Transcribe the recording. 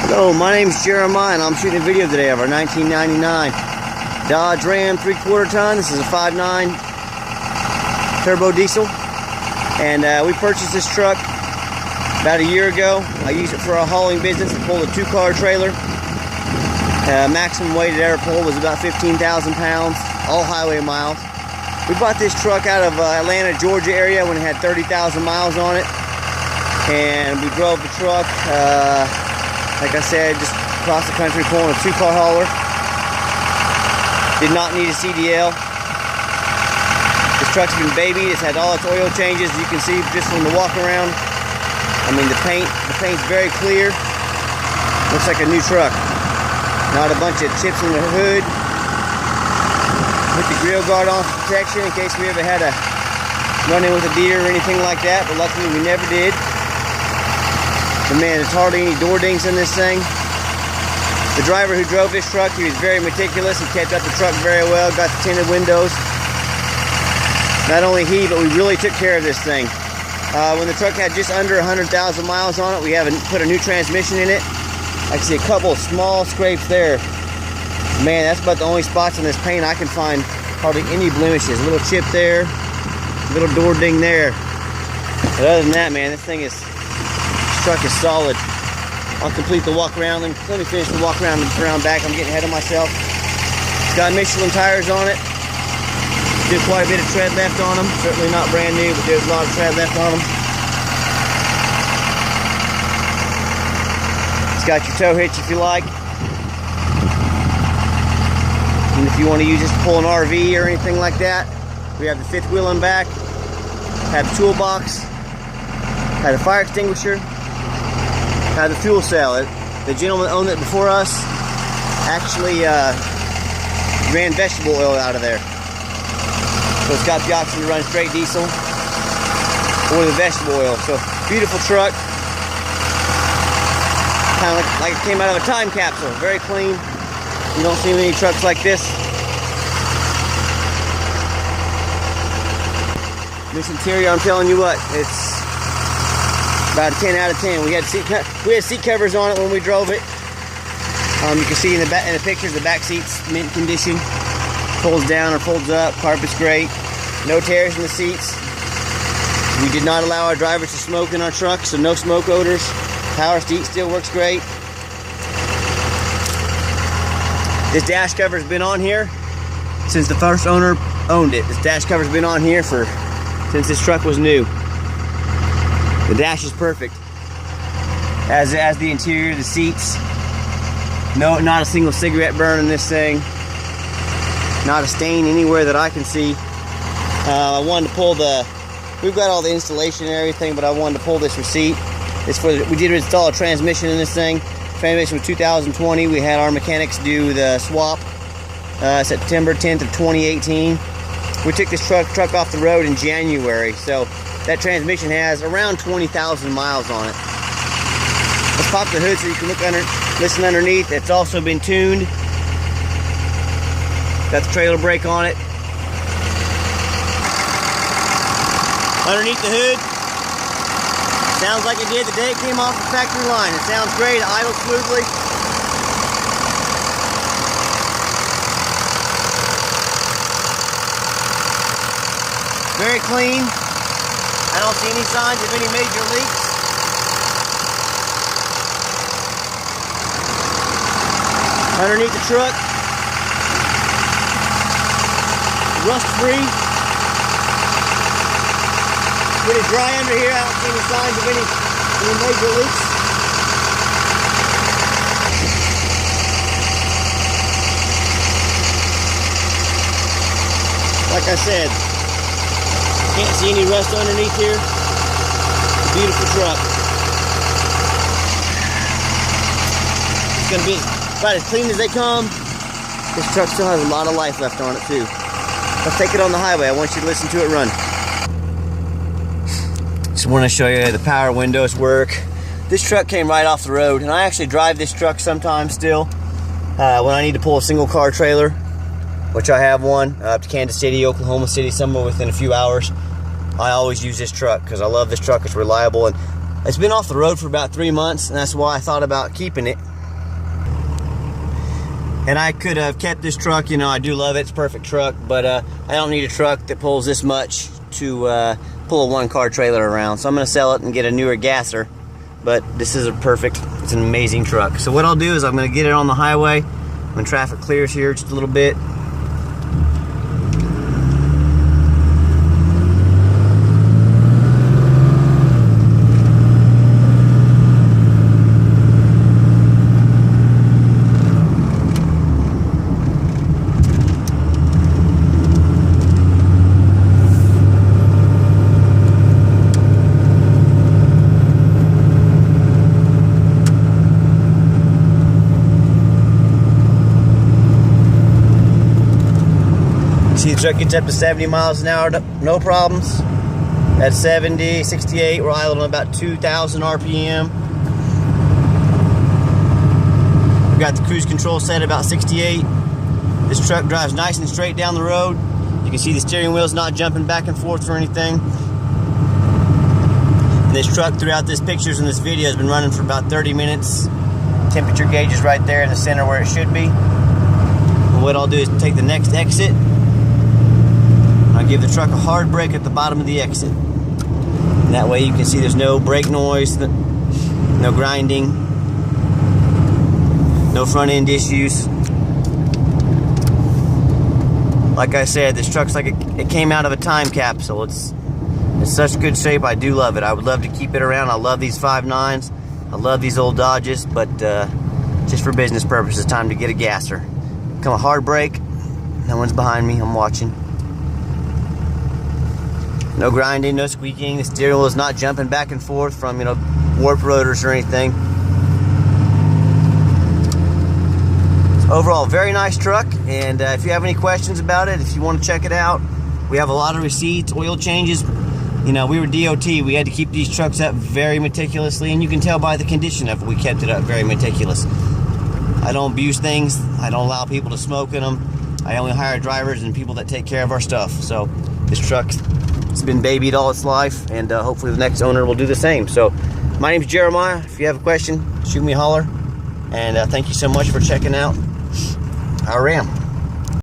Hello, my name is Jeremiah and I'm shooting a video today of our 1999 Dodge Ram 3/4 ton. This is a 5.9 turbo diesel, and we purchased this truck about a year ago. I used it for our hauling business to pull a 2-car trailer. Maximum weight it ever pulled was about 15,000 pounds, all highway miles. We bought this truck out of Atlanta, Georgia area when it had 30,000 miles on it, and we drove the truck like I said, just across the country pulling a 2-car hauler. Did not need a CDL. This truck's been babied. It's had all its oil changes. You can see just from the walk around. I mean, the paint's very clear. Looks like a new truck. Not a bunch of chips in the hood. Put the grill guard on for protection in case we ever had a run-in with a deer or anything like that, but luckily we never did. But man, there's hardly any door dings in this thing. The driver who drove this truck, he was very meticulous. He kept up the truck very well, got the tinted windows. Not only he, but we really took care of this thing. When the truck had just under 100,000 miles on it, we have put a new transmission in it. I can see a couple of small scrapes there. Man, that's about the only spots in this paint I can find hardly any blemishes. A little chip there, a little door ding there. But other than that, man, this truck is solid. I'll complete the walk around. Let me finish the walk around back. I'm getting ahead of myself. It's got Michelin tires on it. Still quite a bit of tread left on them. Certainly not brand new, but there's a lot of tread left on them. It's got your tow hitch if you like. And if you want to use this to pull an RV or anything like that, we have the 5th wheel in back. Have the toolbox. Have the fire extinguisher. Have the fuel cell. The gentleman that owned it before us actually ran vegetable oil out of there. So it's got the option to run straight diesel or the vegetable oil. So beautiful truck. Kind of like it came out of a time capsule. Very clean. You don't see many trucks like this. This interior, I'm telling you what, it's about a 10 out of 10. We had seat covers on it when we drove it. You can see in the pictures the back seat's mint condition. Folds down or folds up. Carpet's great. No tears in the seats. We did not allow our drivers to smoke in our truck, so no smoke odors. Power seat still works great. This dash cover's been on here since the first owner owned it. This dash cover's been on here since this truck was new. The dash is perfect. As the interior, the seats. No, not a single cigarette burn in this thing. Not a stain anywhere that I can see. I wanted to pull we've got all the installation and everything, but I wanted to pull this receipt. We did install a transmission in this thing. Transmission was 2020. We had our mechanics do the swap September 10th of 2018. We took this truck off the road in January, so that transmission has around 20,000 miles on it. Let's pop the hood so you can listen underneath. It's also been tuned. Got the trailer brake on it. Underneath the hood, sounds like it did the day it came off the factory line. It sounds great, it idles smoothly. Very clean. I don't see any signs of any major leaks. Underneath the truck, rust-free. Pretty dry under here. I don't see any signs of any major leaks. Like I said, can't see any rust underneath here. It's a beautiful truck. It's going to be about as clean as they come. This truck still has a lot of life left on it too. Let's take it on the highway. I want you to listen to it run. Just want to show you the power windows work. This truck came right off the road, and I actually drive this truck sometimes still when I need to pull a single car trailer, which I have one up to Kansas City, Oklahoma City, somewhere within a few hours. I always use this truck because I love this truck. It's reliable, and it's been off the road for about 3 months, and that's why I thought about keeping it. And I could have kept this truck, you know, I do love it, it's a perfect truck, but I don't need a truck that pulls this much to pull a one-car trailer around. So I'm gonna sell it and get a newer gasser, but this is it's an amazing truck. So what I'll do is I'm gonna get it on the highway when traffic clears here just a little bit. See, the truck gets up to 70 miles an hour, no problems. At 70, 68, we're idling on about 2,000 RPM. We've got the cruise control set at about 68. This truck drives nice and straight down the road. You can see the steering wheel's not jumping back and forth or anything. And this truck throughout this pictures and this video has been running for about 30 minutes. Temperature gauge is right there in the center where it should be. And what I'll do is take the next exit. I'll give the truck a hard brake at the bottom of the exit. And that way you can see there's no brake noise, no grinding, no front end issues. Like I said, this truck's like it came out of a time capsule. It's in such good shape. I do love it. I would love to keep it around. I love these 5.9s. I love these old Dodges, but just for business purposes, time to get a gasser. Come a hard brake. No one's behind me. I'm watching. No grinding, no squeaking. The steering wheel is not jumping back and forth from, you know, warped rotors or anything. So overall, very nice truck. And if you have any questions about it, if you want to check it out, we have a lot of receipts, oil changes. You know, we were DOT. We had to keep these trucks up very meticulously, and you can tell by the condition of it, we kept it up very meticulous. I don't abuse things. I don't allow people to smoke in them. I only hire drivers and people that take care of our stuff. So this truck, it's been babied all its life, and hopefully the next owner will do the same. So my name's Jeremiah. If you have a question, shoot me a holler. And thank you so much for checking out our Ram.